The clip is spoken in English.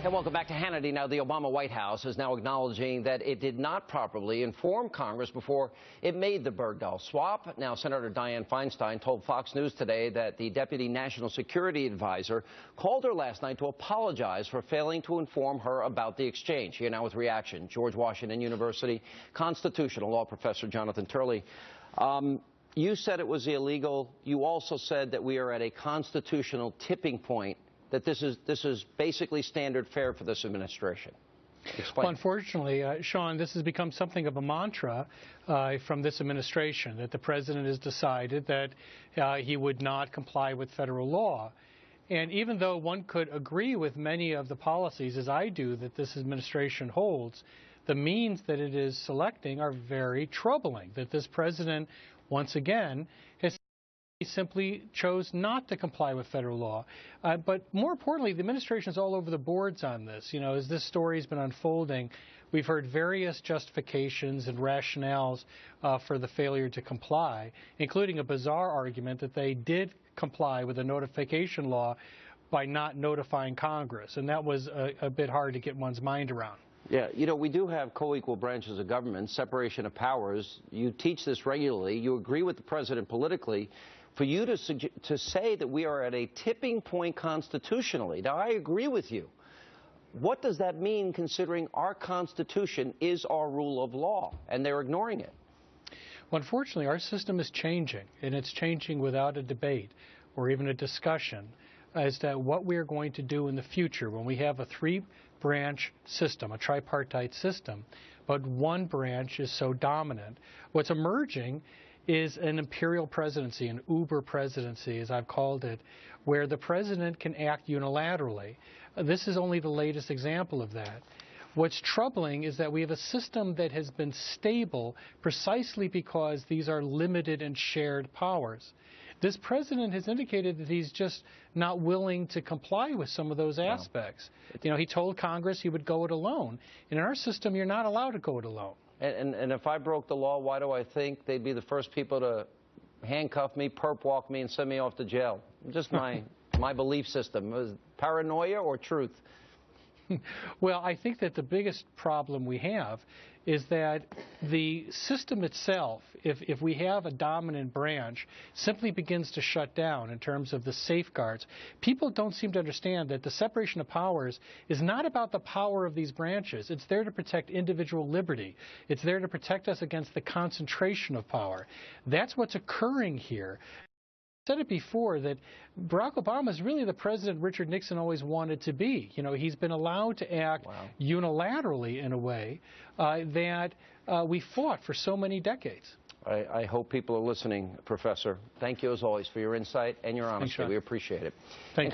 And welcome back to Hannity. Now, the Obama White House is now acknowledging that it did not properly inform Congress before it made the Bergdahl swap. Now, Senator Dianne Feinstein told Fox News today that the Deputy National Security Advisor called her last night to apologize for failing to inform her about the exchange. Here now with reaction, George Washington University constitutional law professor Jonathan Turley. You said it was illegal. You also said that we are at a constitutional tipping point, that this is basically standard fare for this administration. Explain. Well, unfortunately, Sean, this has become something of a mantra from this administration, that the president has decided that he would not comply with federal law. And even though one could agree with many of the policies, as I do, that this administration holds, the means that it is selecting are very troubling, that this president, once again, has simply chose not to comply with federal law. But more importantly, the administration is all over the boards on this. You know, as this story has been unfolding, we've heard various justifications and rationales for the failure to comply, including a bizarre argument that they did comply with the notification law by not notifying Congress. And that was a bit hard to get one's mind around. Yeah, you know, we do have co-equal branches of government, separation of powers. You teach this regularly. You agree with the president politically. For you to say that we are at a tipping point constitutionally, now I agree with you. What does that mean, considering our Constitution is our rule of law, and they're ignoring it? Well, unfortunately, our system is changing, and it's changing without a debate or even a discussion as to what we are going to do in the future when we have a three-branch system, a tripartite system, but one branch is so dominant. What's emerging is an imperial presidency, an uber presidency, as I've called it, where the president can act unilaterally. This is only the latest example of that. What's troubling is that we have a system that has been stable precisely because these are limited and shared powers. This president has indicated that he's just not willing to comply with some of those aspects. You know, he told Congress he would go it alone. And in our system, you're not allowed to go it alone. And if I broke the law, why do I think they'd be the first people to handcuff me, perp walk me, and send me off to jail? Just my belief system. Paranoia or truth? Well, I think that the biggest problem we have is that the system itself, if we have a dominant branch, simply begins to shut down in terms of the safeguards. People don't seem to understand that the separation of powers is not about the power of these branches. It's there to protect individual liberty. It's there to protect us against the concentration of power. That's what's occurring here. I said it before that Barack Obama is really the president Richard Nixon always wanted to be. You know, he's been allowed to act unilaterally in a way that we fought for so many decades. I hope people are listening, Professor. Thank you, as always, for your insight and your honesty. We appreciate it. Thank you.